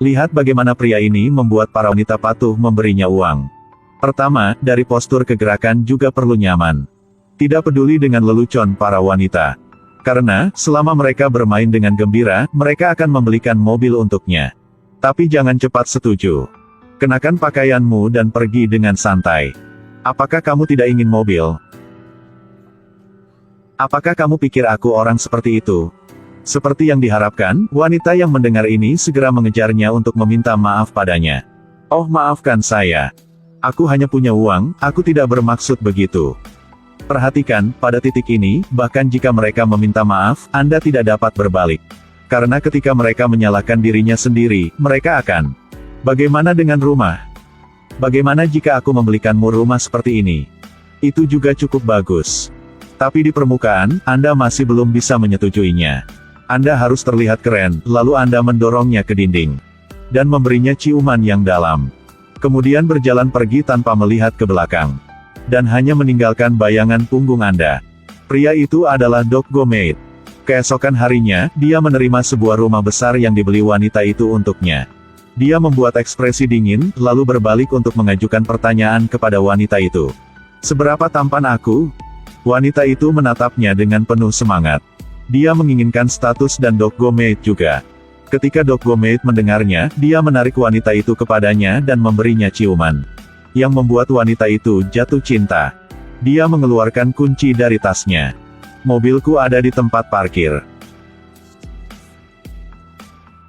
Lihat bagaimana pria ini membuat para wanita patuh memberinya uang. Pertama, dari postur ke gerakan juga perlu nyaman. Tidak peduli dengan lelucon para wanita. Karena, selama mereka bermain dengan gembira, mereka akan membelikan mobil untuknya. Tapi jangan cepat setuju. Kenakan pakaianmu dan pergi dengan santai. Apakah kamu tidak ingin mobil? Apakah kamu pikir aku orang seperti itu? Seperti yang diharapkan, wanita yang mendengar ini segera mengejarnya untuk meminta maaf padanya. Oh, maafkan saya. Aku hanya punya uang, aku tidak bermaksud begitu. Perhatikan, pada titik ini, bahkan jika mereka meminta maaf, Anda tidak dapat berbalik. Karena ketika mereka menyalahkan dirinya sendiri, mereka akan. Bagaimana dengan rumah? Bagaimana jika aku membelikanmu rumah seperti ini? Itu juga cukup bagus. Tapi di permukaan, Anda masih belum bisa menyetujuinya. Anda harus terlihat keren, lalu Anda mendorongnya ke dinding. Dan memberinya ciuman yang dalam. Kemudian berjalan pergi tanpa melihat ke belakang. Dan hanya meninggalkan bayangan punggung Anda. Pria itu adalah Doc Gomez. Keesokan harinya, dia menerima sebuah rumah besar yang dibeli wanita itu untuknya. Dia membuat ekspresi dingin, lalu berbalik untuk mengajukan pertanyaan kepada wanita itu. Seberapa tampan aku? Wanita itu menatapnya dengan penuh semangat. Dia menginginkan status dan Doc Gomez juga. Ketika Doc Gomez mendengarnya, dia menarik wanita itu kepadanya dan memberinya ciuman. Yang membuat wanita itu jatuh cinta. Dia mengeluarkan kunci dari tasnya. Mobilku ada di tempat parkir.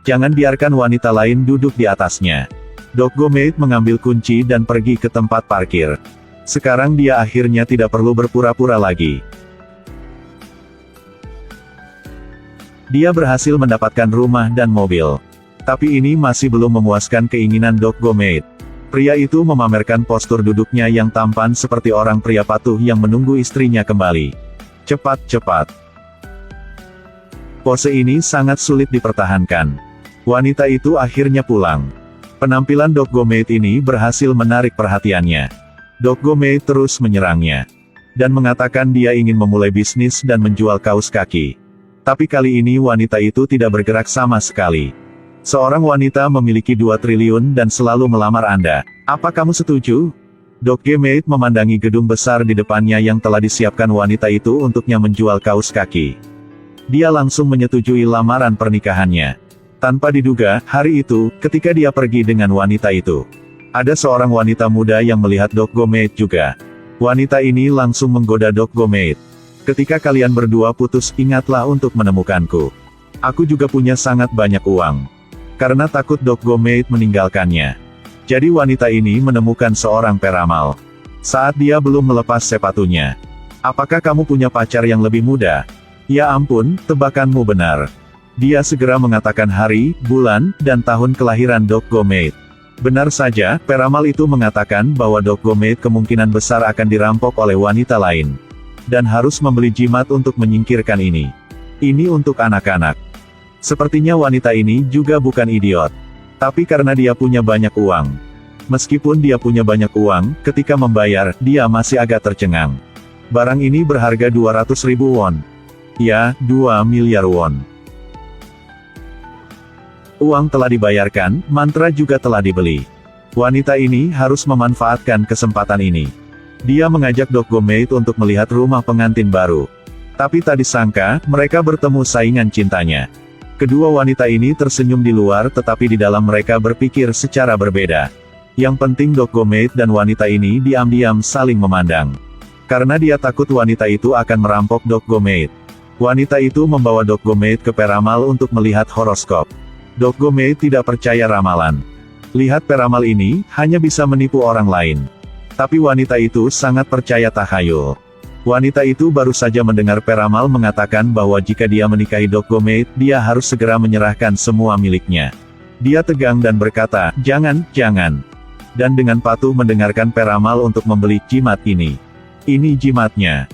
Jangan biarkan wanita lain duduk di atasnya. Doc Gomez mengambil kunci dan pergi ke tempat parkir. Sekarang dia akhirnya tidak perlu berpura-pura lagi. Dia berhasil mendapatkan rumah dan mobil. Tapi ini masih belum memuaskan keinginan Doc Gomez. Pria itu memamerkan postur duduknya yang tampan seperti orang pria patuh yang menunggu istrinya kembali. Cepat-cepat. Pose ini sangat sulit dipertahankan. Wanita itu akhirnya pulang. Penampilan Doc Gomez ini berhasil menarik perhatiannya. Doc Gomez terus menyerangnya. Dan mengatakan dia ingin memulai bisnis dan menjual kaos kaki. Tapi kali ini wanita itu tidak bergerak sama sekali. Seorang wanita memiliki 2 triliun dan selalu melamar Anda. Apa kamu setuju? Doc Gomez memandangi gedung besar di depannya yang telah disiapkan wanita itu untuknya menjual kaos kaki. Dia langsung menyetujui lamaran pernikahannya. Tanpa diduga, hari itu, ketika dia pergi dengan wanita itu, ada seorang wanita muda yang melihat Doc Gomez juga. Wanita ini langsung menggoda Doc Gomez. Ketika kalian berdua putus, ingatlah untuk menemukanku. Aku juga punya sangat banyak uang. Karena takut Doc Gomez meninggalkannya. Jadi wanita ini menemukan seorang peramal. Saat dia belum melepas sepatunya. Apakah kamu punya pacar yang lebih muda? Ya ampun, tebakanmu benar. Dia segera mengatakan hari, bulan, dan tahun kelahiran Doc Gomez. Benar saja, peramal itu mengatakan bahwa Doc Gomez kemungkinan besar akan dirampok oleh wanita lain. Dan harus membeli jimat untuk menyingkirkan ini. Ini untuk anak-anak. Sepertinya wanita ini juga bukan idiot. Tapi karena dia punya banyak uang. Meskipun dia punya banyak uang, ketika membayar, dia masih agak tercengang. Barang ini berharga 200.000 won. Ya, 2 miliar won. Uang telah dibayarkan, mantra juga telah dibeli. Wanita ini harus memanfaatkan kesempatan ini. Dia mengajak Doc Gomez untuk melihat rumah pengantin baru. Tapi tak disangka, mereka bertemu saingan cintanya. Kedua wanita ini tersenyum di luar tetapi di dalam mereka berpikir secara berbeda. Yang penting Doc Gomez dan wanita ini diam-diam saling memandang. Karena dia takut wanita itu akan merampok Doc Gomez. Wanita itu membawa Doc Gomez ke peramal untuk melihat horoskop. Doc Gomez tidak percaya ramalan. Lihat peramal ini, hanya bisa menipu orang lain. Tapi wanita itu sangat percaya takhayul. Wanita itu baru saja mendengar peramal mengatakan bahwa jika dia menikahi Doc Gomez, dia harus segera menyerahkan semua miliknya. Dia tegang dan berkata, jangan, jangan. Dan dengan patuh mendengarkan peramal untuk membeli jimat ini. Ini jimatnya.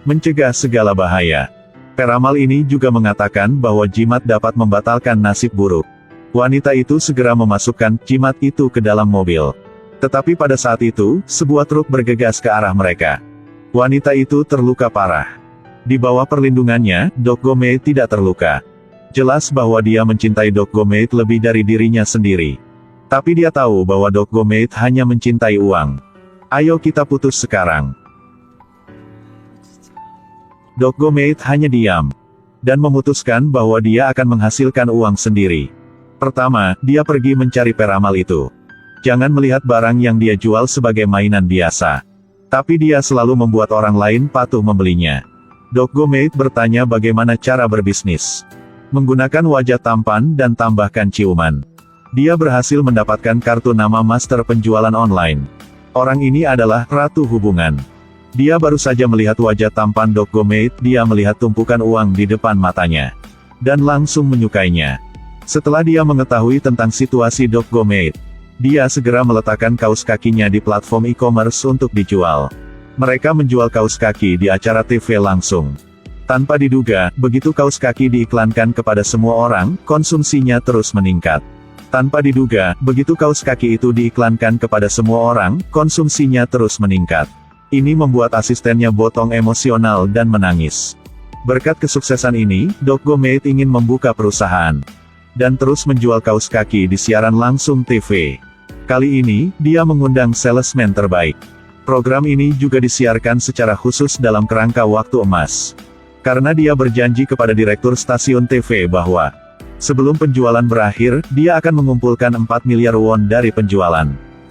Mencegah segala bahaya. Peramal ini juga mengatakan bahwa jimat dapat membatalkan nasib buruk. Wanita itu segera memasukkan jimat itu ke dalam mobil. Tetapi pada saat itu, sebuah truk bergegas ke arah mereka. Wanita itu terluka parah. Di bawah perlindungannya, Doc Gomez tidak terluka. Jelas bahwa dia mencintai Doggo-mate lebih dari dirinya sendiri. Tapi dia tahu bahwa Doggo-mate hanya mencintai uang. Ayo kita putus sekarang. Doggo-mate hanya diam. Dan memutuskan bahwa dia akan menghasilkan uang sendiri. Pertama, dia pergi mencari peramal itu. Jangan melihat barang yang dia jual sebagai mainan biasa. Tapi dia selalu membuat orang lain patuh membelinya. Doggo-mate bertanya bagaimana cara berbisnis. Menggunakan wajah tampan dan tambahkan ciuman. Dia berhasil mendapatkan kartu nama master penjualan online. Orang ini adalah Ratu Hubungan. Dia baru saja melihat wajah tampan Doggo-mate, dia melihat tumpukan uang di depan matanya. Dan langsung menyukainya. Setelah dia mengetahui tentang situasi Doggo-mate, dia segera meletakkan kaos kakinya di platform e-commerce untuk dijual. Mereka menjual kaos kaki di acara TV langsung. Tanpa diduga, begitu kaos kaki diiklankan kepada semua orang, konsumsinya terus meningkat. Tanpa diduga, begitu kaos kaki itu diiklankan kepada semua orang, konsumsinya terus meningkat. Ini membuat asistennya Botong emosional dan menangis. Berkat kesuksesan ini, Doggo-mate ingin membuka perusahaan. Dan terus menjual kaos kaki di siaran langsung TV. Kali ini, dia mengundang salesman terbaik. Program ini juga disiarkan secara khusus dalam kerangka waktu emas. Karena dia berjanji kepada direktur stasiun TV bahwa, sebelum penjualan berakhir, dia akan mengumpulkan 4 miliar won dari penjualan.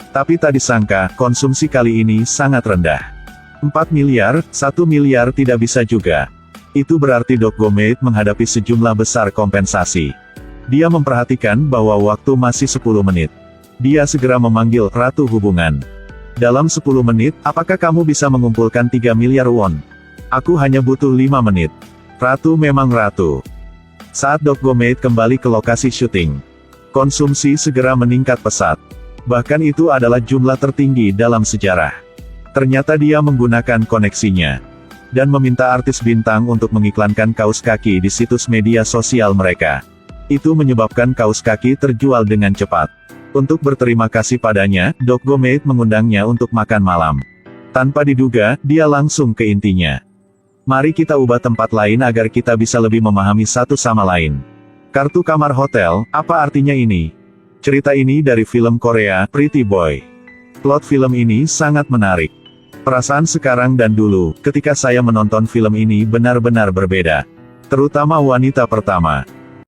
Tapi tak disangka, konsumsi kali ini sangat rendah. 4 miliar, 1 miliar tidak bisa juga. Itu berarti Doggo-mate menghadapi sejumlah besar kompensasi. Dia memperhatikan bahwa waktu masih 10 menit. Dia segera memanggil Ratu Hubungan. Dalam 10 menit, apakah kamu bisa mengumpulkan 3 miliar won? Aku hanya butuh 5 menit. Ratu memang ratu. Saat Doggo-mate kembali ke lokasi syuting, konsumsi segera meningkat pesat. Bahkan itu adalah jumlah tertinggi dalam sejarah. Ternyata dia menggunakan koneksinya. Dan meminta artis bintang untuk mengiklankan kaos kaki di situs media sosial mereka. Itu menyebabkan kaos kaki terjual dengan cepat. Untuk berterima kasih padanya, Doggo-mate mengundangnya untuk makan malam. Tanpa diduga, dia langsung ke intinya. Mari kita ubah tempat lain agar kita bisa lebih memahami satu sama lain. Kartu kamar hotel, apa artinya ini? Cerita ini dari film Korea, Pretty Boy. Plot film ini sangat menarik. Perasaan sekarang dan dulu, ketika saya menonton film ini benar-benar berbeda. Terutama wanita pertama.